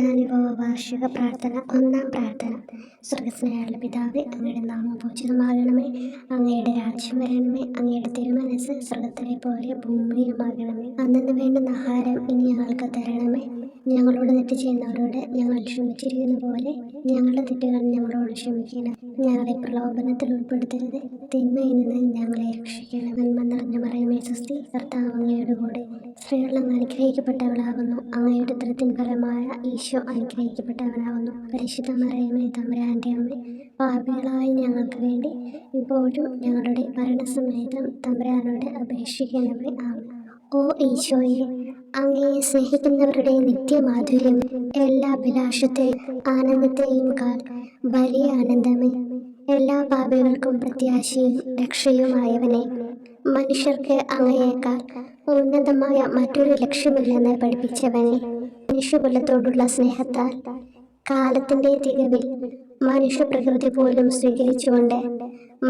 പീഡാനുഭവ വാർഷിക പ്രാർത്ഥന. ഒന്നാം പ്രാർത്ഥന. സ്വർഗ്ഗസ്ഥനായുള്ള പിതാവേ, അങ്ങയുടെ നാമം പൂജിതമാകണമേ. അങ്ങയുടെ രാജ്യം വരണമേ. അങ്ങയുടെ തിരുമനസ്സ് സ്വർഗ്ഗത്തിലെ പോലെ ഭൂമിയിലുമാകണമേ. അന്നന്ന് വേണ്ടുന്ന ആഹാരം ഇനി ഞങ്ങൾക്ക് തരണമേ. ഞങ്ങളോട് തെറ്റ് ചെയ്യുന്നവരോട് ഞങ്ങൾ ക്ഷമിച്ചിരിക്കുന്ന പോലെ ഞങ്ങളുടെ തെറ്റുകൾ ഞങ്ങളോട് ക്ഷമിക്കണം. ഞങ്ങളെ പ്രലോഭനത്തിൽ ഉൾപ്പെടുത്തരുത്, തിന്മയിൽ നിന്ന് ഞങ്ങളെ രക്ഷിക്കണം. നന്മ നിറഞ്ഞ മറിയമേ സ്വസ്തി, കർത്താവ് അങ്ങയുടെ കൂടെ സ്ത്രീകൾ അങ്ങ് അനുഗ്രഹിക്കപ്പെട്ടവളാകുന്നു. അങ്ങയുടെ ഉദരത്തിൻ ഫലമായ ഈശോ അനുഗ്രഹിക്കപ്പെട്ടവനാകുന്നു. പരിശുദ്ധ മറിയമേ തമ്പുരാന്റെ അമ്മ, പാപികളായ ഞങ്ങൾക്ക് വേണ്ടി ഇപ്പോഴും ഞങ്ങളുടെ മരണസമയത്തും തമ്പുരാനോട് അപേക്ഷിക്കണമേ. ആമേൻ. ഓ ഈശോയെ, അങ്ങയെ സ്നേഹിക്കുന്നവരുടെ നിത്യമാധുര്യം, എല്ലാ അഭിലാഷത്തെയും ആനന്ദത്തെയും കാൽ വലിയ ആനന്ദമേ. എല്ലാ പാപികൾക്കും പ്രത്യാശയും രക്ഷയുമായവനെ, മനുഷ്യർക്ക് അങ്ങയേക്കാൾ ഉന്നതമായ മറ്റൊരു ലക്ഷ്യമില്ലെന്ന് പഠിപ്പിച്ചവനെ, മനുഷ്യകുലത്തോടുള്ള സ്നേഹത്താൽ കാലത്തിന്റെ തികവിൽ മനുഷ്യപ്രകൃതി പോലും സ്വീകരിച്ചുകൊണ്ട്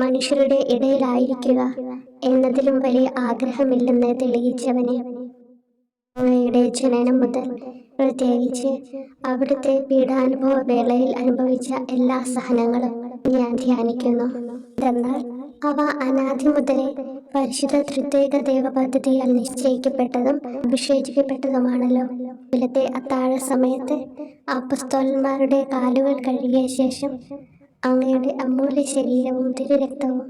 മനുഷ്യരുടെ ഇടയിലായിരിക്കുക എന്നതിലും വലിയ ആഗ്രഹമില്ലെന്ന് തെളിയിച്ചവനെ, അങ്ങയുടെ ജനനം മുതൽ പ്രത്യേകിച്ച് അവിടുത്തെ പീഡാനുഭവ വേളയിൽ അനുഭവിച്ച എല്ലാ സഹനങ്ങളും ഞാൻ ധ്യാനിക്കുന്നു. എന്നാൽ അവ അനാദി മുതലേ പരിശുദ്ധ ത്രിത്വൈക ദൈവ പദ്ധതിയാൽ നിശ്ചയിക്കപ്പെട്ടതും വിശേഷിക്കപ്പെട്ടതുമാണല്ലോ. ഇവിടുത്തെ അത്താഴ സമയത്ത് അപ്പസ്തോലന്മാരുടെ കാലുകൾ കഴുകിയ ശേഷം അങ്ങയുടെ അമൂല്യ ശരീരവും തിരുരക്തവും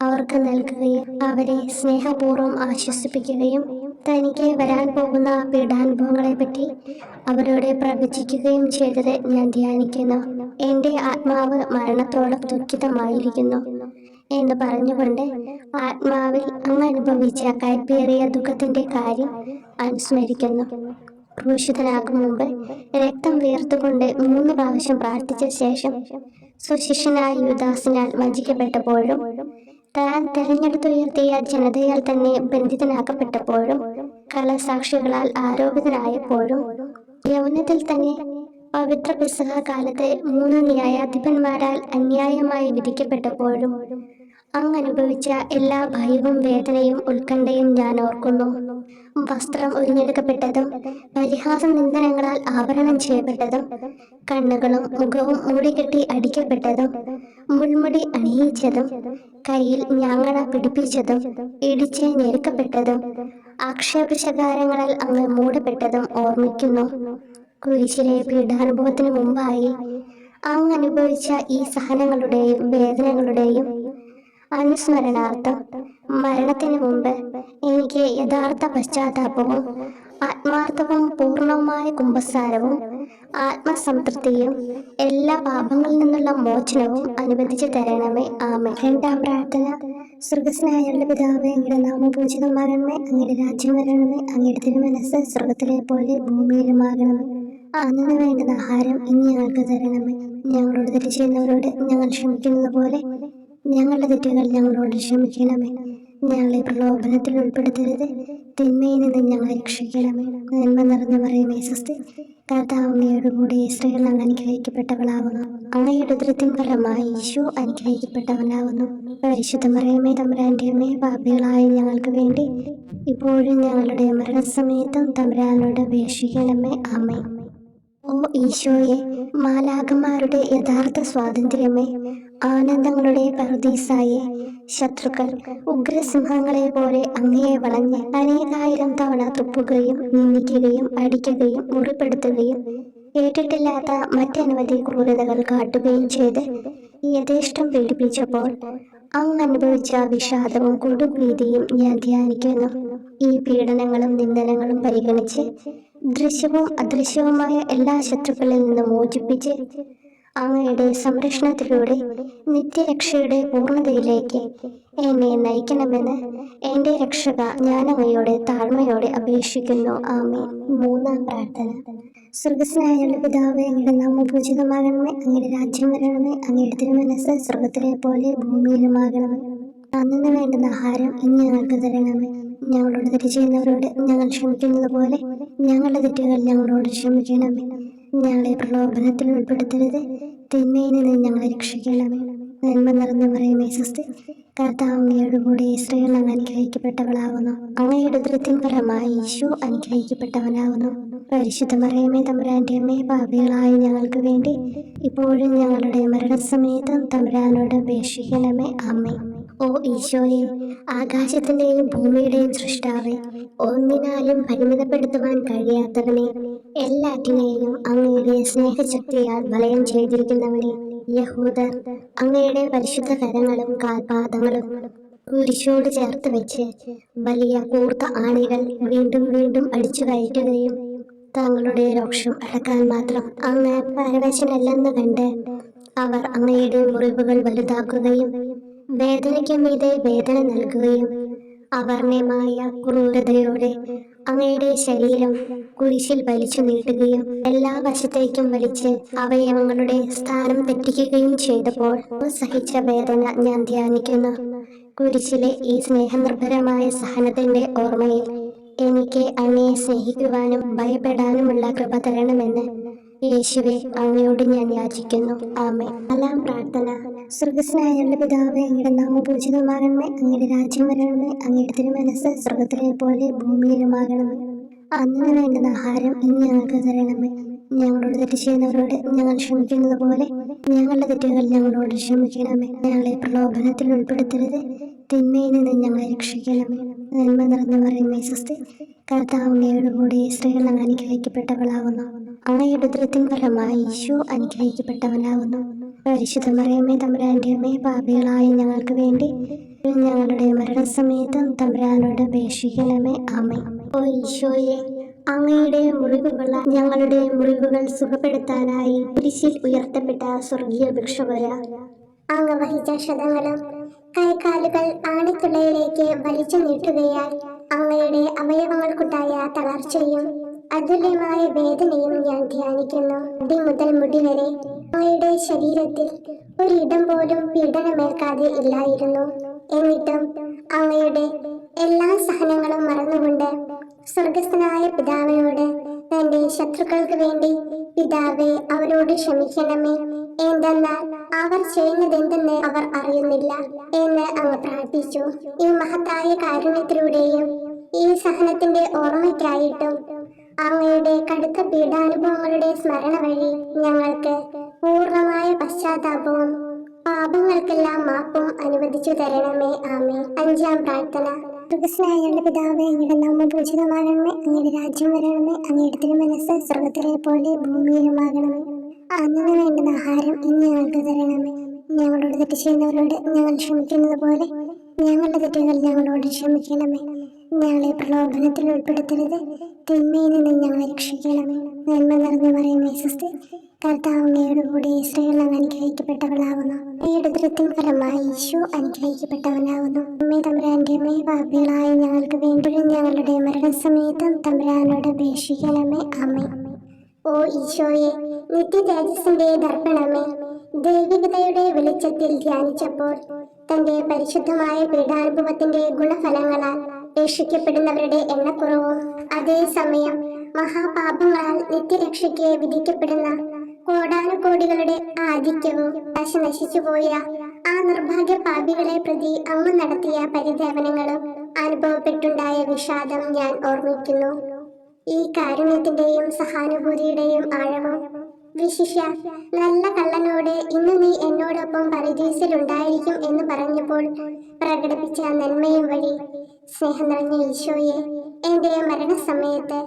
അവർക്ക് നൽകുകയും അവരെ സ്നേഹപൂർവ്വം ആശ്വസിപ്പിക്കുകയും തനിക്ക് വരാൻ പോകുന്ന പീഡാനുഭവങ്ങളെ പറ്റി അവരോട് പ്രവചിക്കുകയും ചെയ്തത് ഞാൻ ധ്യാനിക്കുന്നു. എൻ്റെ ആത്മാവ് മരണത്തോളം ദുഃഖിതമായിരിക്കുന്നു എന്ന് പറഞ്ഞുകൊണ്ട് ആത്മാവിൽ അങ്ങ് അനുഭവിച്ച കയ്പേറിയ ദുഃഖത്തിന്റെ കാര്യം അനുസ്മരിക്കുന്നു. ക്രൂശിതനാകും മുമ്പ് രക്തം വീർത്തുകൊണ്ട് 3 പ്രാവശ്യം പ്രാർത്ഥിച്ച ശേഷം സുശിഷ്യനായ യൂദാസിനാൽ വഞ്ചിക്കപ്പെട്ടപ്പോഴും താൻ തെരഞ്ഞെടുത്തുയർത്തിയ ജനതയാൽ തന്നെ ബന്ധിതനാക്കപ്പെട്ടപ്പോഴും കള്ളസാക്ഷികളാൽ ആരോപിതനായപ്പോഴും യൗവനത്തിൽ തന്നെ പവിത്ര പെസഹ കാലത്ത് 3 ന്യായാധിപന്മാരാൽ അന്യായമായി വിധിക്കപ്പെട്ടപ്പോഴും അങ്ങ് അനുഭവിച്ച എല്ലാ ഭയവും വേദനയും ഉത്കണ്ഠയും ഞാൻ ഓർക്കുന്നു. വസ്ത്രം ഉരിഞ്ഞെടുക്കപ്പെട്ടതും പരിഹാസ നിന്ദനങ്ങളാൽ ആവരണം ചെയ്യപ്പെട്ടതും കണ്ണുകളും മുഖവും മൂടിക്കെട്ടി അടിക്കപ്പെട്ടതും മുൾമുടി അണിയിച്ചതും കയ്യിൽ ഞാങ്ങണ പിടിപ്പിച്ചതും ഇടിച്ച് ഞെരുക്കപ്പെട്ടതും ആക്ഷേപശകാരങ്ങളാൽ അങ്ങ് മൂടപ്പെട്ടതും ഓർമ്മിക്കുന്നു. കുരിശിലെ പീഡാനുഭവത്തിന് മുമ്പായി അങ്ങ് അനുഭവിച്ച ഈ സഹനങ്ങളുടെയും വേദനകളുടെയും അനുസ്മരണാർത്ഥം മരണത്തിന് മുമ്പ് എനിക്ക് യഥാർത്ഥ പശ്ചാത്താപവും ആത്മാർത്ഥവും പൂർണ്ണവുമായ കുമ്പസാരവും ആത്മസംതൃപ്തിയും എല്ലാ പാപങ്ങളിൽ നിന്നുള്ള മോചനവും അനുവദിച്ചു തരണമേ. ആമേൻ. രണ്ടാം പ്രാർത്ഥന. സ്വർഗ്ഗസ്ഥനായുള്ള പിതാവേ, അങ്ങയുടെ നാമം പൂജിതമാകണമേ. അങ്ങയുടെ രാജ്യം വരണമേ. അങ്ങയുടെ തിരുമനസ്സ് സ്വർഗ്ഗത്തിലെ പോലെ ഭൂമിയിലുമാകണമേ. അന്നു വേണ്ടുന്ന ആഹാരം ഇനി ഞങ്ങൾക്ക് തരണമേ. ഞങ്ങളോട് തെറ്റ് ചെയ്യുന്നവരോട് ഞങ്ങൾ ക്ഷമിക്കുന്നത് പോലെ ഞങ്ങളുടെ തെറ്റുകൾ ഞങ്ങളോട് ക്ഷമിക്കണമേ. ഞങ്ങളെ പ്രലോഭനത്തിൽ ഉൾപ്പെടുത്തരുത്, തിന്മയിൽ നിന്ന് ഞങ്ങളെ രക്ഷിക്കണമേ. നന്മ നിറഞ്ഞ മറിയമേ സ്വസ്തി, കർത്താവ് അങ്ങയുടെ കൂടെ സ്ത്രീകൾ അങ്ങ് അനുഗ്രഹിക്കപ്പെട്ടവളാകുന്നു. അങ്ങയുടെ ഉദരത്തിൻ ഫലമായി ഈശോ അനുഗ്രഹിക്കപ്പെട്ടവനാകുന്നു. പരിശുദ്ധ മറിയമേ തമ്പുരാന്റെ അമ്മേ, പാപികളായ ഞങ്ങൾക്ക് വേണ്ടി ഇപ്പോഴും ഞങ്ങളുടെ മരണസമയത്തും തമ്പുരാനോട് അപേക്ഷിക്കണമേ. ആമേൻ. ഓ ഈശോയെ, മാലാഖമാരുടെ യഥാർത്ഥ സ്വാതന്ത്ര്യമേ, ആനന്ദങ്ങളുടെ പറുദീസായെ, ശത്രുക്കൾ ഉഗ്രസിംഹങ്ങളെ പോലെ അങ്ങയെ വളഞ്ഞ് അനേകായിരം തവണ തുപ്പുകയും നിന്ദിക്കുകയും അടിക്കുകയും മുറിപ്പെടുത്തുകയും കേട്ടിട്ടില്ലാത്ത മറ്റനവധി ക്രൂരതകൾ കാട്ടുകയും ചെയ്ത് യഥേഷ്ടം പീഡിപ്പിച്ചപ്പോൾ അങ്ങ് അനുഭവിച്ച വിഷാദവും കൊടുഭീതിയും ഞാൻ ധ്യാനിക്കുന്നു. ഈ പീഡനങ്ങളും നിന്ദനങ്ങളും പരിഗണിച്ച് ദൃശ്യവും അദൃശ്യവുമായ എല്ലാ ശത്രുക്കളിൽ നിന്ന് മോചിപ്പിച്ച് അങ്ങയുടെ സംരക്ഷണത്തിലൂടെ നിത്യരക്ഷയുടെ പൂർണ്ണതയിലേക്ക് എന്നെ നയിക്കണമെന്ന് എൻ്റെ രക്ഷക ഞാൻ അങ്ങയോട് താഴ്മയോടെ അപേക്ഷിക്കുന്നു. ആമേൻ. മൂന്നാം പ്രാർത്ഥന. സ്വർഗ്ഗസ്ഥനായുള്ള പിതാവേ, അങ്ങയുടെ നാമം പൂജിതമാകണമേ. അങ്ങയുടെ രാജ്യം വരണമേ. അങ്ങയുടെ തിരുമനസ്സ് സ്വർഗ്ഗത്തിലെ പോലെ ഭൂമിയിലുമാകണമേ. അന്നു വേണ്ടുന്ന ആഹാരം ഇനി ഞങ്ങൾക്ക് തരണമേ. ഞങ്ങളോട് തെറ്റ് ചെയ്യുന്നവരോട് ഞങ്ങൾ ക്ഷമിക്കുന്നത് പോലെ ഞങ്ങളുടെ തെറ്റുകൾ ഞങ്ങളോട് ക്ഷമിക്കണമേ. ഞങ്ങളെ പ്രലോഭനത്തിൽ ഉൾപ്പെടുത്തരുത്, തിന്മയിൽ നിന്ന് ഞങ്ങളെ രക്ഷിക്കണമേ. നന്മ നിറഞ്ഞ മറിയമേ സ്വസ്തി, കർത്താവ് അങ്ങയോടുകൂടി സ്ത്രീകൾ അങ്ങ് അനുഗ്രഹിക്കപ്പെട്ടവളാകുന്നു. അങ്ങയുടെ ഉദരത്തിൻ ഫലമായി ഈശോ അനുഗ്രഹിക്കപ്പെട്ടവനാകുന്നു. പരിശുദ്ധ മറിയമേ, തമ്പുരാന്റെ അമ്മേ, പാപികളായ ഞങ്ങൾക്ക് വേണ്ടി ഇപ്പോഴും ഞങ്ങളുടെ മരണസമയത്തും തമ്പുരാനോട് അപേക്ഷിക്കണമേ. ആമേൻ. ഓ ഈശോയെ, ആകാശത്തിന്റെയും ഭൂമിയുടെയും സൃഷ്ടാവേ, ഒന്നിനാലും പരിമിതപ്പെടുത്തുവാൻ കഴിയാത്തവനെ, എല്ലാറ്റിനെയും അങ്ങയുടെ സ്നേഹശക്തിയാൽ വലയം ചെയ്തിരിക്കുന്നവനെ, യഹൂദർ അങ്ങയുടെ പരിശുദ്ധ കരങ്ങളും കാൽപാദങ്ങളും കുരിശോട് ചേർത്ത് വെച്ച് വലിയ കൂർത്ത ആണികൾ വീണ്ടും വീണ്ടും അടിച്ചു കയറ്റുകയും തങ്ങളുടെ രോക്ഷം അടക്കാൻ മാത്രം അങ്ങ് പരവശനല്ലെന്ന് കണ്ട് അവർ അങ്ങയുടെ മുറിവുകൾ വലുതാക്കുകയും വേദനയ്ക്ക് മീതെ വേദന നൽകുകയും അവർണ്ണമായ ക്രൂരതയോടെ അങ്ങയുടെ ശരീരം കുരിശിൽ വലിച്ചു നീട്ടുകയും എല്ലാ വശത്തേക്കും വലിച്ച് അവയവങ്ങളുടെ സ്ഥാനം തെറ്റിക്കുകയും ചെയ്തപ്പോൾ സഹിച്ച വേദന ഞാൻ ധ്യാനിക്കുന്നു. കുരിശിലെ ഈ സ്നേഹനിർഭരമായ സഹനത്തിന്റെ ഓർമ്മയിൽ എനിക്ക് അങ്ങയെ സ്നേഹിക്കുവാനും ഭയപ്പെടാനുമുള്ള കൃപ തരണമെന്ന് യേശുവെ അങ്ങയോട് ഞാൻ യാചിക്കുന്നു. ആമേൻ. നാലാം പ്രാർത്ഥന. സ്വർഗ്ഗസ്ഥനായ ഞങ്ങളുടെ പിതാവേ, അങ്ങയുടെ നാമം പൂജിതമാകണമേ. അങ്ങയുടെ രാജ്യം വരണമേ. അങ്ങയുടെ തിരുമനസ്സ് സ്വർഗ്ഗത്തിലെ പോലെ ഭൂമിയിലുമാകണമേ. അന്ന് വേണ്ടുന്ന ആഹാരം ഇന്ന് ഞങ്ങൾക്ക് തരണമേ. ഞങ്ങളോട് തെറ്റ് ചെയ്യുന്നവരോട് ഞങ്ങൾ ക്ഷമിക്കുന്നത് പോലെ ഞങ്ങളുടെ തെറ്റുകൾ ഞങ്ങളോട് ക്ഷമിക്കണമേ. ഞങ്ങളെ പ്രലോഭനത്തിൽ ഉൾപ്പെടുത്തരുത്, തിന്മയിൽ നിന്ന് ഞങ്ങളെ രക്ഷിക്കണമേ. നന്മ നിറഞ്ഞു പറയുമേ സ്വസ്തി. കർത്താവ് അങ്ങയോടുകൂടി സ്ത്രീകൾ അങ്ങ് അനുഗ്രഹിക്കപ്പെട്ടവളാകുന്നു. അങ്ങയുടെ ഉദരത്തിൻ ഫലമായി ഈശോ അനുഗ്രഹിക്കപ്പെട്ടവനാകുന്നു. പരിശുദ്ധ മറിയമേ, തമ്പുരാന്റെ അമ്മേ, പാപികളായ ഞങ്ങൾക്ക് വേണ്ടി ഞങ്ങളുടെ മരണസമയത്തും തമ്പുരാനോട് അപേക്ഷിക്കണമേ. ആമേൻ. ഓ ഈശോയെ, അങ്ങയുടെ മുറിവുകൾ ഞങ്ങളുടെ മുറിവുകൾ സുഖപ്പെടുത്താനായി കുരിശിൽ ഉയർത്തപ്പെട്ട സ്വർഗീയ ഭിക്ഷുവര, അങ്ങ് വഹിച്ച ക്ഷതങ്ങളും കൈകാലുകൾ ആണിത്തുളയിലേക്ക് വലിച്ചു നീട്ടുകയാൽ അങ്ങയുടെ അവയവങ്ങൾക്കുണ്ടായ തളർച്ചയും അതുല്യമായ വേദനയും ഞാൻ ധ്യാനിക്കുന്നു. അടി മുതൽ മുടി വരെ അങ്ങയുടെ ശരീരത്തിൽ ഒരിടം പോലും പീഡനമേൽക്കാതെ ഇല്ലായിരുന്നു. എന്നിട്ടും അങ്ങയുടെ എല്ലാ സഹനങ്ങളും മറന്നുകൊണ്ട് സ്വർഗസ്ഥനായ പിതാവിനോട് തന്റെ ശത്രുക്കൾക്ക് വേണ്ടി പിതാവേ, അവരോട് ക്ഷമിക്കണമേ, എന്തെന്നാൽ അവർ ചെയ്യുന്നതെന്തെന്ന് അവർ അറിയുന്നില്ല എന്ന് അങ്ങ് പ്രാർത്ഥിച്ചു. ഈ മഹത്തായ കാരുണ്യത്തിലൂടെയും ഈ സഹനത്തിന്റെ ഓർമ്മയ്ക്കായിട്ടും അങ്ങയുടെ കടുത്ത പീഡാനുഭവങ്ങളുടെ സ്മരണ വഴി ഞങ്ങൾക്ക് പൂർണ്ണമായ പശ്ചാത്താപവും പാപങ്ങൾക്കെല്ലാം മാപ്പും അനുവദിച്ചു തരണമേ. ആമേൻ. അഞ്ചാം പ്രാർത്ഥന. സ്വർഗ്ഗസ്ഥനായ ഞങ്ങളുടെ പിതാവേ, അങ്ങയുടെ നാമം പൂജിതമാകണമേ. അങ്ങയുടെ രാജ്യം വരണമേ. അങ്ങയുടെ തിരുമനസ്സ് സ്വർഗ്ഗത്തിലെ പോലെ ഭൂമിയിലുമാകണമേ. അന്ന് വേണ്ടുന്ന ആഹാരം ഇന്ന് ഞങ്ങൾക്ക് തരണമേ. ഞങ്ങളോട് തെറ്റ് ചെയ്യുന്നവരോട് ഞങ്ങൾ ക്ഷമിക്കുന്നത് പോലെ ഞങ്ങളുടെ തെറ്റുകൾ ഞങ്ങളോട് ക്ഷമിക്കണമേ. ഞങ്ങളെ പ്രലോഭനത്തിൽ ഉൾപ്പെടുത്തരുത്, തിന്മയിൽ നിന്ന് ഞങ്ങളെ രക്ഷിക്കണമേ. നന്മ നിറഞ്ഞു പറയുമേ സ്വസ്തി. കർത്താവ് അങ്ങയോടുകൂടി സ്ത്രീകൾ അങ്ങ് അനുഗ്രഹിക്കപ്പെട്ടവളാകുന്നു. അങ്ങയുടെ ഉദരത്തിൻ ഫലമായി ഈശോ അനുഗ്രഹിക്കപ്പെട്ടവനാകുന്നു. അമ്മേ, തമ്പുരാന്റെ അമ്മേ, പാപികളായ ഞങ്ങൾക്ക് വേണ്ടി ഞങ്ങളുടെ മരണസമയത്തും തമ്പുരാനോട് അപേക്ഷിക്കണമേ. ആമേൻ. ഓ ഈശോയെ, നിത്യതേജസ്സിന്റെ ദർപ്പണമേ, ദൈവികതയുടെ വെളിച്ചത്തിൽ ധ്യാനിച്ചപ്പോൾ തന്റെ പരിശുദ്ധമായ പീഡാനുഭവത്തിന്റെ ഗുണഫലങ്ങളാൽ രക്ഷിക്കപ്പെടുന്നവരുടെ എണ്ണക്കുറവും അതേസമയം മഹാപാപങ്ങളാൽ നിത്യരക്ഷയ്ക്ക് വിധിക്കപ്പെടുന്ന കോടാനുകോടികളുടെ ആധിക്യവും നശിച്ചുപോയ ആ നിർഭാഗ്യ പാപികളെ പ്രതി അങ്ങ് നടത്തിയ പരിദേവനങ്ങളും അനുഭവപ്പെട്ടുണ്ടായ വിഷാദം ഞാൻ ഓർമ്മിക്കുന്നു. ഈ കാരുണ്യത്തിന്റെയും സഹാനുഭൂതിയുടെയും ആഴവും വിശിഷ്യ നല്ല കള്ളനോട് ഇന്ന് നീ എന്നോടൊപ്പം പരദീസിലുണ്ടായിരിക്കും എന്ന് പറഞ്ഞപ്പോൾ പ്രകടിപ്പിച്ച നന്മയും വഴി സ്നേഹം നിറഞ്ഞ ഈശോയെ, എന്റെ മരണസമയത്ത്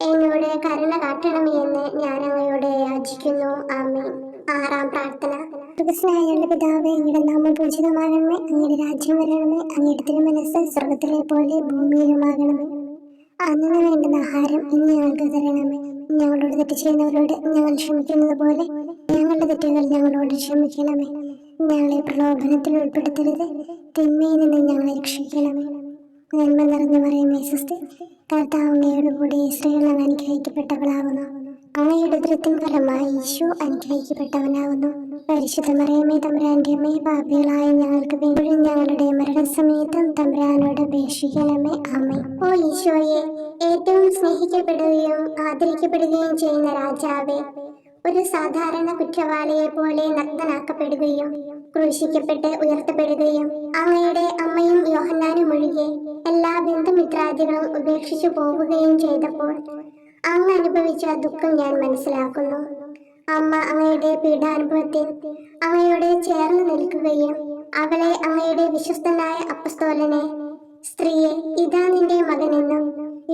എന്നോട് കരുണ കാട്ടണമേ എന്ന് ഞാൻ അങ്ങയോട് യാചിക്കുന്നു. ആമേൻ. ആറാം പ്രാർത്ഥന. സ്വർഗ്ഗസ്ഥനായ ഞങ്ങളുടെ പിതാവേ, അങ്ങയുടെ നാമം പൂജിതമാകണമേ. അങ്ങയുടെ രാജ്യം വരണമേ. അങ്ങയുടെ തിരുമനസ്സ് സ്വർഗ്ഗത്തിലെ പോലെ ഭൂമിയിലുമാകണമേ. അന്ന് വേണ്ടുന്ന ആഹാരം ഇന്ന് ഞങ്ങൾക്ക് തരണമേ. ഞങ്ങളോട് തെറ്റ് ചെയ്യുന്നവരോട് ഞങ്ങൾ ക്ഷമിക്കുന്നത് പോലെ ഞങ്ങളുടെ തെറ്റുകൾ ഞങ്ങളോട് ക്ഷമിക്കണമേ. ഞങ്ങളെ പ്രലോഭനത്തിൽ ഉൾപ്പെടുത്തരുത്, തിന്മയിൽ നിന്ന് ഞങ്ങളെ രക്ഷിക്കണമേ. നന്മ നിറഞ്ഞു പറയുമേ സ്വസ്തി. കർത്താവ് അങ്ങയോടുകൂടി സ്ത്രീകൾ അങ്ങ് അനുഗ്രഹിക്കപ്പെട്ടവളാകുന്നു. അങ്ങയുടെ ഉദരത്തിൻ ഫലമായി ഈശോ അനുഗ്രഹിക്കപ്പെട്ടവനാകുന്നു. പരിശുദ്ധ മറിയമേ, തമ്പുരാന്റെ അമ്മേ, പാപികളായ ഞങ്ങൾക്ക് വേണ്ടി ഞങ്ങളുടെ മരണസമയത്തും തമ്പുരാനോട് അപേക്ഷിക്കണമേ. ആമേൻ. ഓ ഈശോയെ, ഏറ്റവും സ്നേഹിക്കപ്പെടുകയും ആദരിക്കപ്പെടുകയും ചെയ്യുന്ന രാജാവേ, ഒരു സാധാരണ കുറ്റവാളിയെ പോലെ നഗ്നനാക്കപ്പെടുകയും ക്രൂശിക്കപ്പെട്ട് ഉയർത്തപ്പെടുകയും അങ്ങയുടെ അമ്മയും യോഹന്നാനും ഒഴികെ എല്ലാ ബന്ധുമിത്രാദികളും ഉപേക്ഷിച്ചു പോവുകയും ചെയ്തപ്പോൾ അങ്ങ് അനുഭവിച്ച ദുഃഖം ഞാൻ മനസ്സിലാക്കുന്നു. അമ്മ അങ്ങയുടെ പീഡാനുഭവത്തിൽ അങ്ങയോട് ചേർന്ന് നിൽക്കുകയും അവളെ അങ്ങയുടെ വിശ്വസ്തനായ അപ്പസ്തോലനെ, സ്ത്രീയെ ഇതാ നിന്റെ മകനെന്നും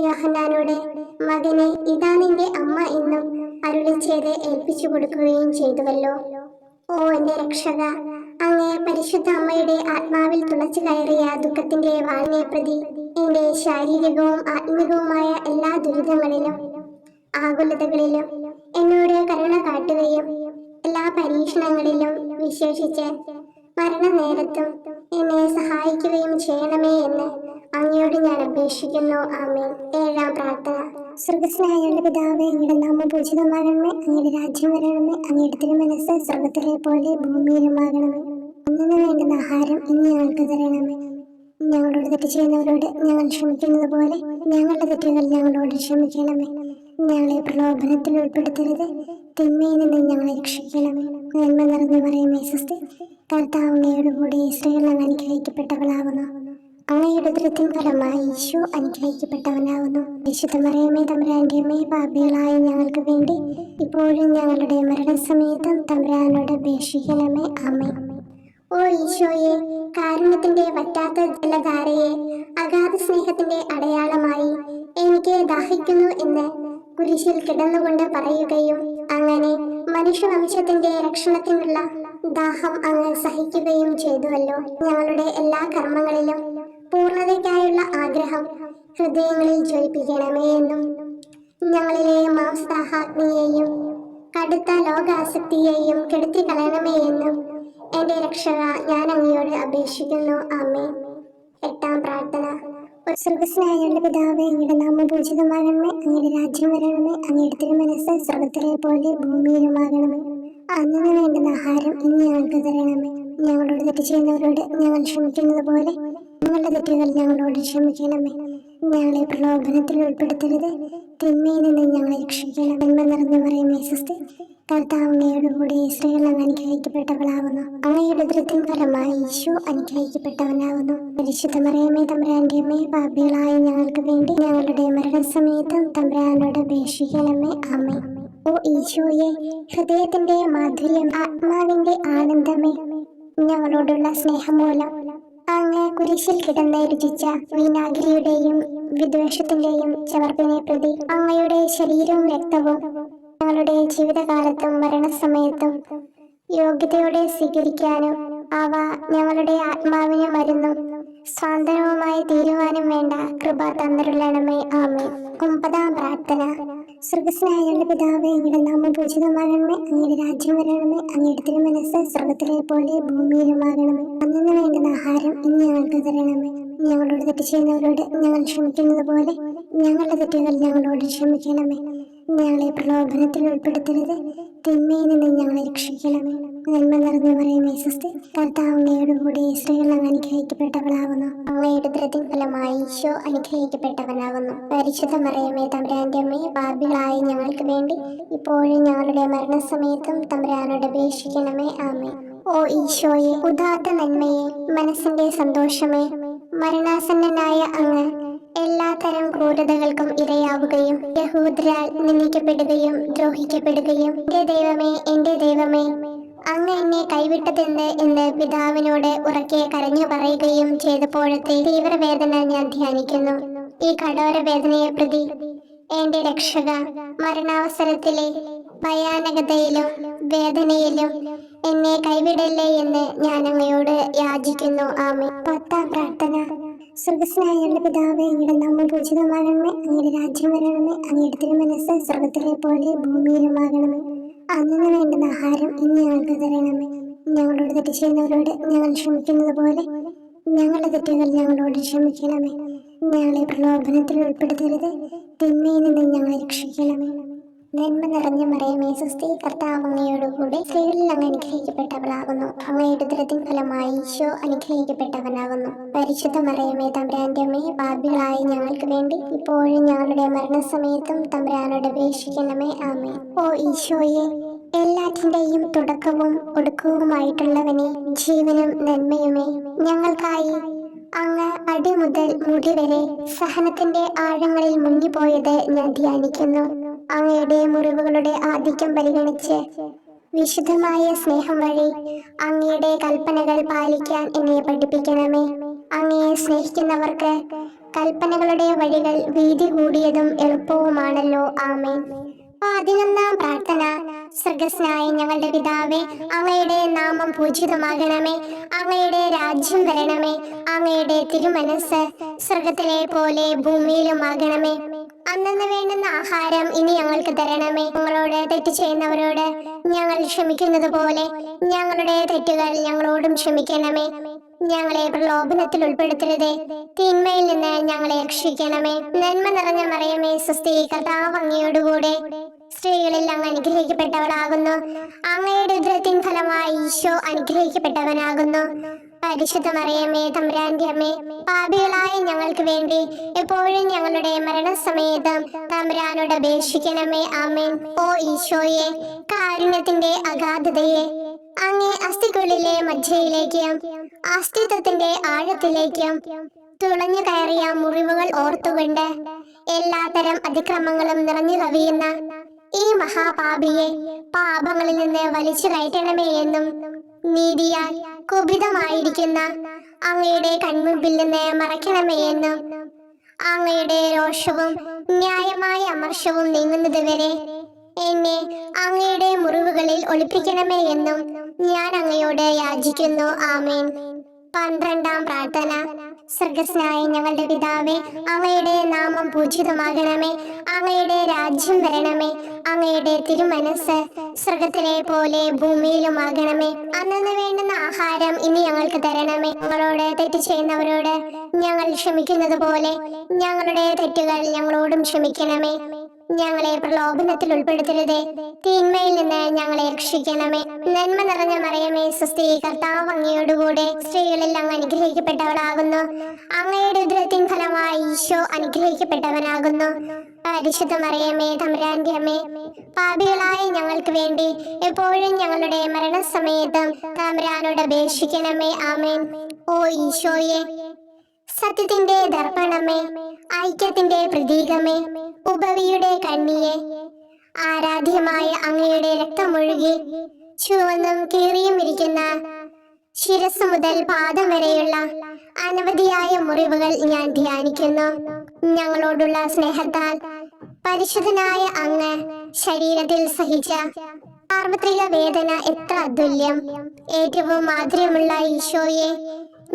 യോഹന്നാനോട് മകനെ ഇതാ നിന്റെ അമ്മ എന്നും അരുളി ചെയ്ത് ഏൽപ്പിച്ചു കൊടുക്കുകയും ചെയ്തുവല്ലോ. ഓ എന്റെ രക്ഷക, അങ്ങേ പരിശുദ്ധ അമ്മയുടെ ആത്മാവിൽ തുളച്ചു കയറിയ ദുഃഖത്തിന്റെ വാളിനെ പ്രതി എന്റെ ശാരീരികവും ആത്മികവുമായ എല്ലാ ദുരിതങ്ങളിലും ആകുലതകളിലും എന്നോട് കരുണ കാട്ടുകയും എല്ലാ പരീക്ഷണങ്ങളിലും വിശേഷിച്ച് മരണനേരത്തും എന്നെ സഹായിക്കുകയും ചെയ്യണമേ എന്ന് അങ്ങയോട് ഞാൻ അപേക്ഷിക്കുന്നു. ആമേൻ. ഏഴാം പ്രാർത്ഥന. സ്വർഗസ്നായുള്ള പിതാവേ, അങ്ങയുടെ നാമം പൂജിതമാകണമേ, അങ്ങയുടെ രാജ്യം വരണമേ, അങ്ങയുടെ തിരുമനസ്സ് സ്വർഗത്തിലെ പോലെ ഭൂമിയിലുമാകണമേ. അന്നു വേണ്ടുന്ന ആഹാരം ഇന്ന് ഞങ്ങൾക്ക് തരണമേ. ഞങ്ങളോട് തെറ്റ് ചെയ്യുന്നവരോട് ഞങ്ങൾ ക്ഷമിക്കുന്നത് പോലെ ഞങ്ങളുടെ തെറ്റുകൾ ഞങ്ങളോട് ക്ഷമിക്കണമേ. ഞങ്ങളെ പ്രലോഭനത്തിൽ ഉൾപ്പെടുത്തരുത്, തിന്മയിൽ നിന്ന് ഞങ്ങളെ രക്ഷിക്കണമേ. നന്മ നിറഞ്ഞു പറയുമേ സ്വസ്തി, കർത്താവ് അങ്ങയോട് കൂടി സ്ത്രീകൾ അങ്ങ് അനുഗ്രഹിക്കപ്പെട്ടവളാകുന്നു. അങ്ങയുടെ ഉദരത്തിൻ ഫലമായി ഈശോ അനുഗ്രഹിക്കപ്പെട്ടവനാകുന്നു. വിശുദ്ധ മറിയമേ തമ്പുരാന്റെ അമ്മേ, പാപികളായ ഞങ്ങൾക്ക് വേണ്ടി ഇപ്പോഴും ഞങ്ങളുടെ മരണസമയത്തും തമ്പുരാനോട് അപേക്ഷിക്കണമേ. ആമേൻ. ഓ ഈശോയെ, കാരുണ്യത്തിന്റെ വറ്റാത്ത ജലധാരയെ, അഗാധ സ്നേഹത്തിന്റെ അടയാളമായി എനിക്ക് ദാഹിക്കുന്നു എന്ന് കുരിശിൽ കിടന്നുകൊണ്ട് പറയുകയും അങ്ങനെ മനുഷ്യവംശത്തിന്റെ രക്ഷണത്തിനുള്ള ദാഹം അങ്ങ് സഹിക്കുകയും ചെയ്തുവല്ലോ. ഞങ്ങളുടെ എല്ലാ കർമ്മങ്ങളിലും പൂർണ്ണതയ്ക്കായുള്ള ആഗ്രഹം ഹൃദയങ്ങളിൽ ജ്വലിപ്പിക്കണമേ എന്നും ഞങ്ങളിലെ മാംസദാഹാഗ്നിയെയും കടുത്ത ലോകാസക്തിയെയും കെടുത്തി കളയണമേ എന്നും എന്റെ രക്ഷക ഞാൻ അങ്ങയോട് അപേക്ഷിക്കുന്നു. ആമേൻ. എട്ടാം പ്രാർത്ഥന. സ്വർഗസ്നായുള്ള പിതാവേ, അങ്ങയുടെ നാമം പൂജിതമാകണമേ, അങ്ങയുടെ രാജ്യം വരണമേ, അങ്ങയുടെ തിരുമനസ്സ് സ്വർഗത്തിലെ പോലെ ഭൂമിയിലുമാകണമേ. അന്നു വേണ്ടുന്ന ആഹാരം ഇന്ന് ഞങ്ങൾക്ക് തരണമേ. ഞങ്ങളോട് തെറ്റ് ചെയ്യുന്നവരോട് ഞങ്ങൾ ക്ഷമിക്കുന്നത് പോലെ ഞങ്ങളുടെ തെറ്റുകൾ ഞങ്ങളോട് ക്ഷമിക്കണമേ. ഞങ്ങളെ പ്രലോഭനത്തിൽ ഉൾപ്പെടുത്തരുത്, തിന്മയിൽ നിന്ന് ഞങ്ങളെ രക്ഷിക്കണം. നന്മ നിറഞ്ഞു പറയുമേ സ്വസ്തി, കർത്താവ് അങ്ങയോട് കൂടി സ്ത്രീകൾ അങ്ങ് അനുഗ്രഹിക്കപ്പെട്ടവളാകുന്നു. അങ്ങയുടെ ഉദരത്തിൻ ഫലമായി ഈശോ അനുഗ്രഹിക്കപ്പെട്ടവനാകുന്നു. പരിശുദ്ധ മറിയമേ തമ്പുരാന്റെ അമ്മേ, പാപികളായ ഞങ്ങൾക്ക് വേണ്ടി ഞങ്ങളുടെ മരണസമയത്തും തമ്പുരാനോട് അപേക്ഷിക്കണമേ. ആമേൻ. ഓ ഈശോയെ, ഹൃദയത്തിന്റെ മാധുര്യം, ആത്മാവിന്റെ ആനന്ദമേ, ഞങ്ങളോടുള്ള സ്നേഹം മൂലം അങ്ങ് കുരിശിൽ കിടന്ന് രുചിച്ച വിനാഗിരിയുടെയും വിദ്വേഷത്തിന്റെയും ചവർപ്പിനെ പ്രതി അങ്ങയുടെ ശരീരവും രക്തവും ഞങ്ങളുടെ ജീവിതകാലത്തും മരണസമയത്തും യോഗ്യതയോടെ സ്വീകരിക്കാനും അവ ഞങ്ങളുടെ ആത്മാവിന് മരുന്നും സ്വാതന്ത്ര്യവുമായി തീരുവാനും വേണ്ട കൃപ തന്നരുളണമേ. ആമേൻ. ഒമ്പതാം പ്രാർത്ഥന. സ്വർഗസ്നായുള്ള പിതാവേ, അങ്ങയുടെ നാമം പൂജിതമാകണമേ, അങ്ങയുടെ രാജ്യം വരണമേ, അങ്ങയുടെ തിരുമനസ്സ് സ്വർഗത്തിലെ പോലെ ഭൂമിയിലുമാകണമേ. അന്നു വേണ്ടുന്ന ആഹാരം ഇന്ന് ഞങ്ങൾക്ക് തരണമേ. ഞങ്ങളോട് തെറ്റ് ചെയ്യുന്നവരോട് ഞങ്ങൾ ക്ഷമിക്കുന്നത് പോലെ ഞങ്ങളുടെ തെറ്റുകൾ ഞങ്ങളോട് ക്ഷമിക്കണമേ. ഞങ്ങളെ പ്രലോഭനത്തിൽ ഉൾപ്പെടുത്തരുത്, തിന്മയിൽ നിന്ന് ഞങ്ങളെ രക്ഷിക്കണമേ. നന്മ നിറഞ്ഞു പറയുമേ സ്വസ്തി, കർത്താവ് അങ്ങയോട് കൂടി സ്ത്രീകൾ അങ്ങ് അനുഗ്രഹിക്കപ്പെട്ടവളാകുന്നു. അങ്ങയുടെ ഉദരത്തിൻ ഫലമായി ഈശോ അനുഗ്രഹിക്കപ്പെട്ടവനാകുന്നു. പരിശുദ്ധ മറിയമേ തമ്പുരാന്റെ അമ്മേ, പാപികളായ ഞങ്ങൾക്ക് വേണ്ടി ഇപ്പോഴും ഞങ്ങളുടെ മരണസമയത്തും തമ്പുരാനോട് അപേക്ഷിക്കണമേ. ആമേൻ. ഓ ഈശോയെ, ഉദാത്ത നന്മയെ, മനസ്സിന്റെ സന്തോഷമേ, മരണാസന്നനായ അങ്ങ് എല്ലാ തരം ക്രൂരതകൾക്കും ഇരയാവുകയും യഹൂദരാൽ നിന്ദിക്കപ്പെടുകയും ദ്രോഹിക്കപ്പെടുകയും എന്റെ ദൈവമേ അങ്ങ് എന്നെ കൈവിട്ടതെന്ന് എന്ന് പിതാവിനോട് ഉറക്കെ കരഞ്ഞു പറയുകയും ചെയ്തപ്പോഴത്തെ തീവ്രവേദന ഞാൻ ധ്യാനിക്കുന്നു. ഈ കഠോര വേദനയെ പ്രതി എന്റെ രക്ഷക, മരണാവസരത്തിലെ ഭയാനകതയിലും വേദനയിലും എന്നെ കൈവിടല്ലേ എന്ന് ഞാൻ അങ്ങയോട് യാചിക്കുന്നു. ആമേൻ. പത്താം പ്രാർത്ഥന. സ്വർഗസ്നായുള്ള പിതാവേ, അങ്ങയുടെ നാമം പൂജിതമാകണമേ, അങ്ങയുടെ രാജ്യം വരണമേ, അങ്ങയുടെ തിരുമനസ്സ് സ്വർഗത്തിലെ പോലെ ഭൂമിയിലുമാകണമേ. അന്നു വേണ്ടുന്ന ആഹാരം ഇന്ന് ഞങ്ങൾക്ക് തരണമേ. ഞങ്ങളോട് തെറ്റ് ചെയ്യുന്നവരോട് ഞങ്ങൾ ക്ഷമിക്കുന്നത് പോലെ ഞങ്ങളുടെ തെറ്റുകൾ ഞങ്ങളോട് ക്ഷമിക്കണമേ. ഞങ്ങളെ പ്രലോഭനത്തിൽ ഉൾപ്പെടുത്തരുത്, തിന്മയിൽ നിന്ന് ഞങ്ങളെ രക്ഷിക്കണമേ. നന്മ നിറഞ്ഞ മറിയമേ സ്വസ്തി, കർത്താവ് അങ്ങയോടുകൂടി സ്ത്രീകളിൽ അങ്ങ് അനുഗ്രഹിക്കപ്പെട്ടവളാകുന്നു. അങ്ങയുടെ ഉദരത്തിൻ ഫലമായി ഈശോ അനുഗ്രഹിക്കപ്പെട്ടവനാകുന്നു. പരിശുദ്ധ മറിയമേ തമ്പുരാന്റെ അമ്മേ, പാപികളായ ഞങ്ങൾക്ക് വേണ്ടി ഇപ്പോഴും ഞങ്ങളുടെ മരണസമയത്തും തമ്പുരാനോട് അപേക്ഷിക്കണമേ. ആമേൻ. ഓ ഈശോയെ, എല്ലാറ്റിന്റെയും തുടക്കവും ഒടുക്കവുമായിട്ടുള്ളവനെ, ജീവനും നന്മയുമേ, ഞങ്ങൾക്കായി അങ്ങ് അടിമുതൽ മുടി വരെ സഹനത്തിന്റെ ആഴങ്ങളിൽ മുങ്ങിപ്പോയത് ഞാൻ ധ്യാനിക്കുന്നു. അങ്ങയുടെ മുറിവുകളുടെ ആധിക്യം പരിഗണിച്ച് വിശുദ്ധമായ സ്നേഹം വഴി അങ്ങയുടെ കൽപ്പനകൾ പാലിക്കാൻ എന്നെ പഠിപ്പിക്കണമേ. അങ്ങയെ സ്നേഹിക്കുന്നവർക്ക് കൽപ്പനകളുടെ വഴികൾ വീതി കൂടിയതും എളുപ്പവുമാണല്ലോ. ആമേൻ. 11-ാം പ്രാർത്ഥന. സ്വർഗ്ഗസ്ഥനായ ഞങ്ങളുടെ പിതാവേ, അങ്ങയുടെ നാമം പൂജിതമാകണമേ. അങ്ങയുടെ രാജ്യം വരണമേ. അങ്ങയുടെ തിരുമനസ് സ്വർഗത്തിലെ പോലെ ഭൂമിയിലുമാകണമേ. അന്നന്ന് വേണ്ടുന്ന ആഹാരം ഇനി ഞങ്ങൾക്ക് തരണമേ. ഞങ്ങളോട് തെറ്റ് ചെയ്യുന്നവരോട് ഞങ്ങൾ ക്ഷമിക്കുന്നത് പോലെ ഞങ്ങളുടെ തെറ്റുകൾ ഞങ്ങളോടും ക്ഷമിക്കണമേ. ഞങ്ങളെ പ്രലോഭനത്തിൽ ഉൾപ്പെടുത്തരുതേ, തിന്മയിൽ നിന്ന് ഞങ്ങളെ രക്ഷിക്കണമേ. നന്മ നിറഞ്ഞ മറിയമേ, സ്വസ്തി, കർത്താവ് അങ്ങയോടുകൂടെ സ്ത്രീകളിൽ അങ്ങ് അനുഗ്രഹിക്കപ്പെട്ടവളാകുന്നു. അങ്ങയുടെ ഉദരത്തിൻ ഫലമായി ഈശോ അനുഗ്രഹിക്കപ്പെട്ടവനാകുന്നു. പരിശുദ്ധ മറിയമേ, തമ്പുരാന്റെ അമ്മേ, പാപികളായ ഞങ്ങൾക്ക് വേണ്ടി എപ്പോഴും ഞങ്ങളുടെ മരണസമയത്തും തമ്പുരാനോട് അപേക്ഷിക്കണമേ. ആമേൻ. ഓ ഈശോയെ, കാരുണ്യത്തിന്റെ അഗാധതയെ, അങ്ങേ അസ്ഥിക്കുള്ളിലെ മജ്ജയിലേക്കും അസ്തിത്വത്തിന്റെ ആഴത്തിലേക്കും തുളഞ്ഞു കയറിയ മുറിവുകൾ ഓർത്തുകൊണ്ട് എല്ലാത്തരം അതിക്രമങ്ങളും നിറഞ്ഞു കവിയുന്ന ഈ മഹാപാപിയെ പാപങ്ങളിൽ നിന്ന് വലിച്ചു കയറ്റണമേ എന്നും, നീതിയാൽ കുപിതമായിരിക്കുന്ന അങ്ങയുടെ കൺമുമ്പിൽ നിന്ന് മറയ്ക്കണമേ എന്നും, അങ്ങയുടെ രോഷവും ന്യായമായ അമർഷവും നീങ്ങുന്നത് വരെ എന്നെ അങ്ങയുടെ മുറിവുകളിൽ ഒളിപ്പിക്കണമേ എന്നും ഞാൻ അങ്ങയോട് യാചിക്കുന്നു. ആമേൻ. 12-ാം പ്രാർത്ഥന. സ്വർഗ്ഗസ്ഥനായ ഞങ്ങളുടെ പിതാവേ, അങ്ങയുടെ നാമം പൂജിതമാകണമേ. അങ്ങയുടെ രാജ്യം വരണമേ. അങ്ങയുടെ തിരുമനസ് സ്വർഗത്തിലെ പോലെ ഭൂമിയിലുമാകണമേ. അന്നന്ന് വേണ്ടുന്ന ആഹാരം ഇനി ഞങ്ങൾക്ക് തരണമേ. ഞങ്ങളോട് തെറ്റ് ചെയ്യുന്നവരോട് ഞങ്ങൾ ക്ഷമിക്കുന്നത് പോലെ ഞങ്ങളുടെ തെറ്റുകൾ ഞങ്ങളോടും ക്ഷമിക്കണമേ. ഞങ്ങളെ പ്രലോഭനത്തിൽ ഉൾപ്പെടുത്തരുതേ, തിന്മയിൽ നിന്ന് ഞങ്ങളെ രക്ഷിക്കണമേ. നന്മ നിറഞ്ഞ മറിയമേ, സ്വസ്തി, കർത്താവ് അങ്ങയോടുകൂടെ സ്ത്രീകളിൽ അങ്ങ് അനുഗ്രഹിക്കപ്പെട്ടവളാകുന്നു. അങ്ങയുടെ ഉദരത്തിൻ ഫലമായി ഈശോ അനുഗ്രഹിക്കപ്പെട്ടവനാകുന്നു. പരിശുദ്ധ മറിയമേ, തമ്പുരാന്റെ അമ്മേ, പാപികളായ ഞങ്ങൾക്ക് വേണ്ടി എപ്പോഴും ഞങ്ങളുടെ മരണസമയത്തും തമ്പുരാനോട് അപേക്ഷിക്കണമേ. ആമേൻ. ഓ ഈശോയെ, സത്യത്തിന്റെ ദർപ്പണമേ, ഐക്യത്തിന്റെ പ്രതീകമേ, ഉപവിയുടെ കണ്ണിയെ, ആരാധ്യമായ അങ്ങയുടെ രക്തമൊഴുകി ചുവന്നും കീറിയും ഇരിക്കുന്ന ശിരസ് മുതൽ പാദം വരെയുള്ള അനവധിയായ മുറിവുകൾ ഞാൻ ധ്യാനിക്കുന്നു. ഞങ്ങളോടുള്ള സ്നേഹത്താൽ പരിശുദ്ധനായ അങ്ങ് ശരീരത്തിൽ സഹിച്ച സാർവത്രിക വേദന എത്ര അതുല്യം. ഏറ്റവും മാധുര്യമുള്ള ഈശോയെ,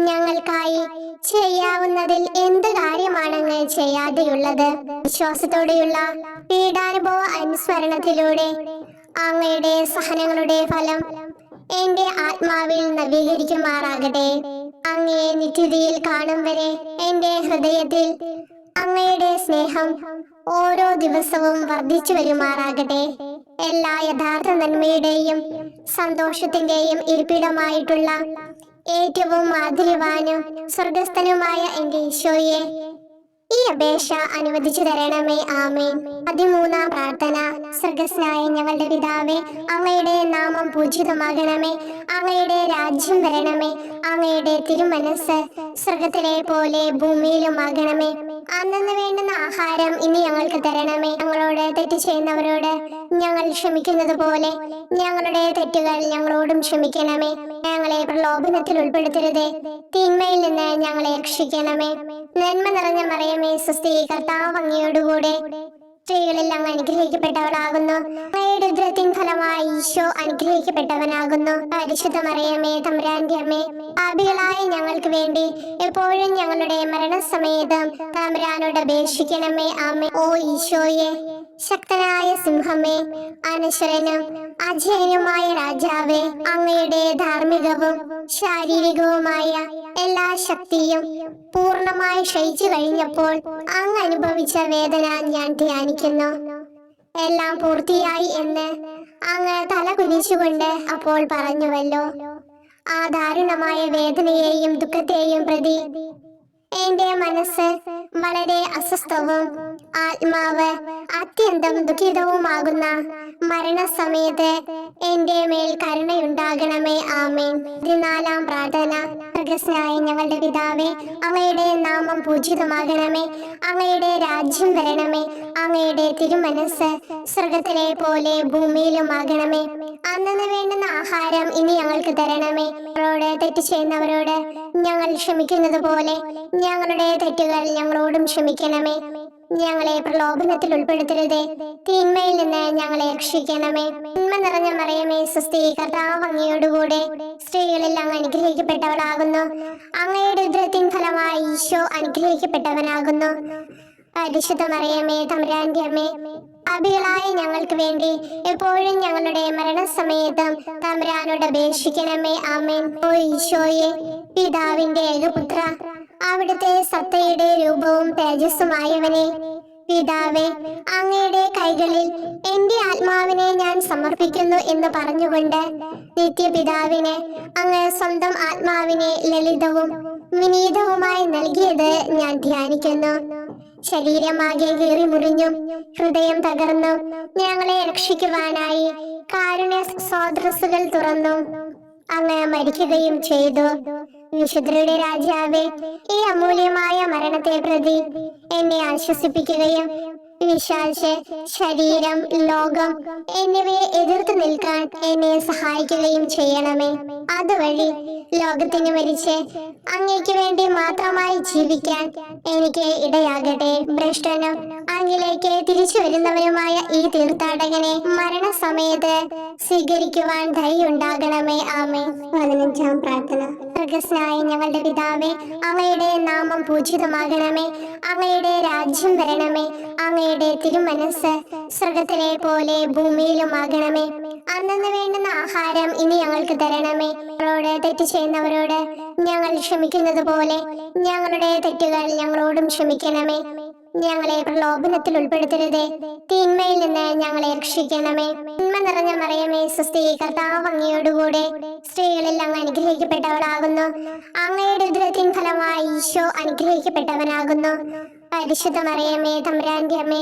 ഞങ്ങൾക്കായി ചെയ്യാവുന്നതിൽ എന്ത് കാര്യമാണങ്ങ് ചെയ്യാതെയുള്ളത്? വിശ്വാസത്തോടെയുള്ള പീഡാനുഭവ അനുസ്മരണത്തിലൂടെ അങ്ങയുടെ സഹനങ്ങളുടെ ഫലം എന്റെ ആത്മാവിൽ നവീകരിക്കുമാറാകട്ടെ. അങ്ങയെ നിത്യതയിൽ കാണും വരെ എന്റെ ഹൃദയത്തിൽ അങ്ങയുടെ സ്നേഹം ഓരോ ദിവസവും വർദ്ധിച്ചു വരുമാറാകട്ടെ. എല്ലാ യഥാർത്ഥ നന്മയുടെയും സന്തോഷത്തിന്റെയും ഇരിപ്പിടമായിട്ടുള്ള ഏറ്റവും മാധുര്യവാനും സ്വർഗസ്ഥനുമായ എന്റെ ഈശോയെ, ഈ അപേക്ഷ അനുവദിച്ചു തരണമേ. ആമേൻ. 13-ാം പ്രാർത്ഥന. സ്വർഗ്ഗസ്ഥനായ ഞങ്ങളുടെ പിതാവേ, അങ്ങയുടെ നാമം പൂജിതമാകണമേ. അങ്ങയുടെ രാജ്യം വരണമേ. അങ്ങയുടെ തിരുമനസ് സ്വർഗത്തിലെ പോലെ ഭൂമിയിലുമാകണമേ. അന്നന്ന് വേണ്ടുന്ന ആഹാരം ഇനി ഞങ്ങൾക്ക് തരണമേ. ഞങ്ങളോട് തെറ്റ് ചെയ്യുന്നവരോട് ഞങ്ങൾ ക്ഷമിക്കുന്നത് പോലെ ഞങ്ങളുടെ തെറ്റുകൾ ഞങ്ങളോടും ക്ഷമിക്കണമേ. ഞങ്ങളെ പ്രലോഭനത്തിൽ ഉൾപ്പെടുത്തരുതേ, തിന്മയിൽ നിന്ന് ഞങ്ങളെ രക്ഷിക്കണമേ. നന്മ നിറഞ്ഞ മറിയമേ, സ്വസ്തി, കർത്താവ് അങ്ങയോടുകൂടെ സ്ത്രീകളിൽ അങ്ങ് അനുഗ്രഹിക്കപ്പെട്ടവളാകുന്നു. അങ്ങയുടെ ഉദരത്തിൻ ഫലമായി ഈശോ അനുഗ്രഹിക്കപ്പെട്ടവനാകുന്നു. പരിശുദ്ധ മറിയമേ, തമ്പുരാന്റെ അമ്മേ, പാപികളായ ഞങ്ങൾക്ക് വേണ്ടി എപ്പോഴും ഞങ്ങളുടെ മരണസമയത്തും തമ്പുരാനോട് അപേക്ഷിക്കണമേ. ആമേൻ. ഓ ഈശോയെ, ശക്തനായ സിംഹമേ, അനശ്വരനും അജയനുമായ രാജാവേ, അങ്ങയുടെ ധാർമ്മികവും ശാരീരികവുമായ എല്ലാ ശക്തിയും പൂർണ്ണമായി ക്ഷയിച്ചു കഴിഞ്ഞപ്പോൾ അങ്ങ് അനുഭവിച്ച വേദന ഞാൻ ധ്യാനിക്കുന്നു. എല്ലാം പൂർത്തിയായി എന്ന് അങ്ങ് തല കുനിച്ചുകൊണ്ട് അപ്പോൾ പറഞ്ഞുവല്ലോ. ആ ദാരുണമായ വേദനയെയും ദുഃഖത്തെയും പ്രതി എന്റെ മനസ്സ് വളരെ അസ്വസ്ഥവും ആത്മാവ് അത്യന്തം ദുഃഖിതവുമാകുന്ന മരണസമയത്ത് എന്റെ മേൽ കരുണയുണ്ടാകണമേ. ആമേൻ. 14-ാം പ്രാർത്ഥന. സ്വർഗ്ഗസ്ഥനായ ഞങ്ങളുടെ പിതാവേ, അങ്ങയുടെ നാമം പൂജിതമാകണമേ. അങ്ങയുടെ രാജ്യം വരണമേ. അങ്ങയുടെ തിരുമനസ് സ്വർഗത്തിലെ പോലെ ഭൂമിയിലുമാകണമേ. അന്നന്ന് വേണ്ടുന്ന ആഹാരം ഇനി ഞങ്ങൾക്ക് തരണമേ. ഞങ്ങളോട് തെറ്റ് ചെയ്യുന്നവരോട് ഞങ്ങൾ ക്ഷമിക്കുന്നത് പോലെ ഞങ്ങളുടെ തെറ്റുകൾ ഞങ്ങളോടും ക്ഷമിക്കണമേ. ഞങ്ങളെ പ്രലോഭനത്തിൽ ഉൾപ്പെടുത്തരുതേ, തിന്മയിൽ നിന്ന് ഞങ്ങളെ രക്ഷിക്കണമേ. നന്മ നിറഞ്ഞ മറിയമേ, സ്വസ്തി, കർത്താവ് അങ്ങയോടുകൂടെ സ്ത്രീകളിൽ അങ്ങ് അനുഗ്രഹിക്കപ്പെട്ടവളാകുന്നു. അങ്ങയുടെ ഉദരത്തിൻ ഫലമായി ഈശോ അനുഗ്രഹിക്കപ്പെട്ടവനാകുന്നു. പരിശുദ്ധ മറിയമേ, തമ്പുരാന്റെ അമ്മേ, പാപികളായ ഞങ്ങൾക്ക് വേണ്ടി എപ്പോഴും ഞങ്ങളുടെ മരണസമയത്തും തമ്പുരാനോട് അപേക്ഷിക്കണമേ. ആമേൻ. ഓ ഈശോയെ, പിതാവിന്റെ ഏകപുത്ര, അവിടുത്തെ സത്തയുടെ രൂപവും തേജസ്സുമായവനെ, പിതാവേ, അങ്ങയുടെ കൈകളിൽ എന്റെ ആത്മാവിനെ ഞാൻ സമർപ്പിക്കുന്നു എന്ന് പറഞ്ഞുകൊണ്ട് നിത്യപിതാവിന് അങ്ങ് സ്വന്തം ആത്മാവിനെ ലളിതവും വിനീതവുമായി നൽകിയത് ഞാൻ ധ്യാനിക്കുന്നു. ശരീരമാകെ കീറി മുറിഞ്ഞും ഹൃദയം തകർന്നും ഞങ്ങളെ രക്ഷിക്കുവാനായി കാരുണ്യ സ്രോതസ്സുകൾ തുറന്നു അങ്ങ് മരിക്കുകയും ചെയ്തു. വിശുദ്ധരുടെ രാജാവേ, ഈ അമൂല്യമായ മരണത്തെ പ്രതി എന്നെ ആശ്വസിപ്പിക്കുകയും വിശ്വാസ ശരീരം, ലോകം എന്നിവയെ എതിർത്ത് നിൽക്കാൻ എന്നെ സഹായിക്കുകയും ചെയ്യണമേ. അതുവഴി ലോകത്തിന് മരിച്ച് അങ്ങയ്ക്ക് വേണ്ടി മാത്രമായി ജീവിക്കാൻ എനിക്ക് ഇടയാകട്ടെ. ഭ്രഷ്ടനും അങ്ങിലേക്ക് തിരിച്ചു വരുന്നവരുമായ ഈ തീർത്ഥാടകനെ മരണസമയത്ത് സ്വീകരിക്കുവാൻ ധൈര്യമുണ്ടാകണമേ. ആമേൻ. 15-ാം പ്രാർത്ഥന. സ്വർഗ്ഗസ്ഥനായ ഞങ്ങളുടെ പിതാവേ, അങ്ങയുടെ നാമം പൂജിതമാകണമേ. അങ്ങയുടെ രാജ്യം വരണമേ. അങ്ങയുടെ തിരുമനസ് സ്വർഗത്തിലെ പോലെ ഭൂമിയിലുമാകണമേ. അന്നന്ന് വേണ്ടുന്ന ആഹാരം ഇനി ഞങ്ങൾക്ക് തരണമേ. ഞങ്ങളോട് തെറ്റ് ചെയ്യുന്നവരോട് ഞങ്ങൾ ക്ഷമിക്കുന്നത് പോലെ ഞങ്ങളുടെ തെറ്റുകൾ ഞങ്ങളോടും ക്ഷമിക്കണമേ. ഞങ്ങളെ പ്രലോഭനത്തിൽ ഉൾപ്പെടുത്തരുതേ, തിന്മയിൽ നിന്ന് ഞങ്ങളെ രക്ഷിക്കണമേ. നന്മ നിറഞ്ഞ മറിയമേ, സ്വസ്തി, കർത്താവ് അങ്ങയോടുകൂടെ സ്ത്രീകളിൽ അങ്ങ് അനുഗ്രഹിക്കപ്പെട്ടവളാകുന്നു. അങ്ങയുടെ ഉദരത്തിൻ ഫലമായി ഈശോ അനുഗ്രഹിക്കപ്പെട്ടവനാകുന്നു. പരിശുദ്ധ മറിയമേ, തമ്പുരാന്റെ അമ്മേ,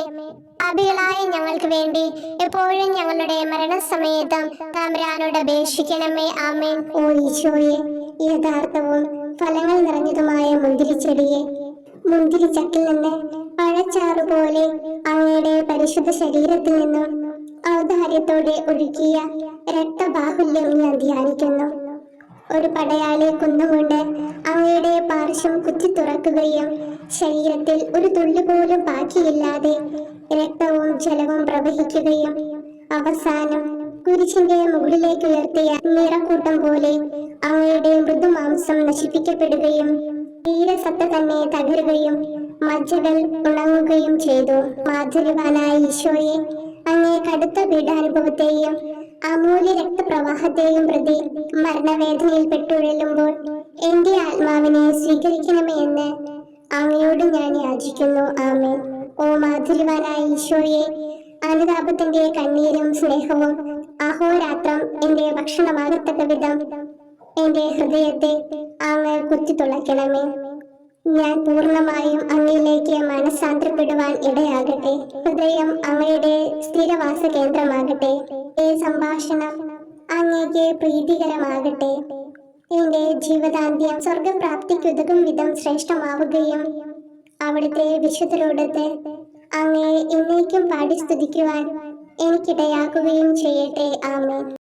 പാപികളായ ഞങ്ങൾക്ക് വേണ്ടി എപ്പോഴും ഞങ്ങളുടെ മരണസമയത്തും തമ്പുരാനോട് അപേക്ഷിക്കണമേ. ആമേൻ. ഓ ഈശോയെ, യഥാർത്ഥവും ഫലങ്ങൾ നിറഞ്ഞതുമായ മുന്തിരിച്ചെടിയെ, മുന്തിരിച്ചക്കിൽ നിന്ന് പഴച്ചാറു പോലെ അങ്ങയുടെ പരിശുദ്ധ ശരീരത്തിൽ നിന്നും ഔദാര്യത്തോടെ ഒഴുകിയ രക്തബാഹുല്യം ഞാൻ ധ്യാനിക്കുന്നു. ഒരു പടയാളി കുന്നുകൊണ്ട് അങ്ങയുടെ പാർശ്വം കുത്തി തുറക്കുകയും ശരീരത്തിൽ ഒരു തുള്ളി പോലും ബാക്കിയില്ലാതെ രക്തവും ജലവും പ്രവഹിക്കുകയും അവസാനം കുരിശിന്റെ മുകളിലേക്ക് ഉയർത്തിയ നിറക്കൂട്ടം പോലെ അങ്ങയുടെ മൃദുമാംസം നശിപ്പിക്കപ്പെടുകയും തീരസത്ത തന്നെ തകരുകയും മജ്ജകൾ ഉണങ്ങുകയും ചെയ്തു. മാധുര്യവാനായ ഈശോയെ, അങ്ങേ കടുത്ത പീഡാനുഭവത്തെയും അമൂല്യ രക്തപ്രവാഹത്തെയും പ്രതി മരണവേദനയിൽ പെട്ടുഴലുമ്പോൾ എന്റെ ആത്മാവിനെ സ്വീകരിക്കണമേ എന്ന് അങ്ങയോട് ഞാൻ യാചിക്കുന്നു. ആമേൻ. ഓ മാധുര്യവാനായ ഈശോയെ, അനുതാപത്തിന്റെ കണ്ണീരും സ്നേഹവും അഹോരാത്രം എന്റെ ഭക്ഷണമാകത്തക്ക വിധം എന്റെ ഹൃദയത്തെ അങ്ങ് കുത്തിത്തുളയ്ക്കണമേ. ഞാൻ പൂർണ്ണമായും അങ്ങയിലേക്ക് മനസ്സാന്തരപ്പെടുവാൻ ഇടയാകട്ടെ. ഹൃദയം അങ്ങയുടെ സ്ഥിരവാസ കേന്ദ്രമാകട്ടെ. ഈ സംഭാഷണം അങ്ങേക്ക് പ്രീതികരമാകട്ടെ. എന്റെ ജീവിതാന്ത്യം സ്വർഗപ്രാപ്തിക്കുതകും വിധം ശ്രേഷ്ഠമാവുകയും അവിടുത്തെ വിശുദ്ധരോടൊത്ത് അങ്ങയെ എന്നേക്കും പാടി സ്തുതിക്കുവാൻ എനിക്കിടയാക്കുകയും ചെയ്യട്ടെ. ആമേൻ.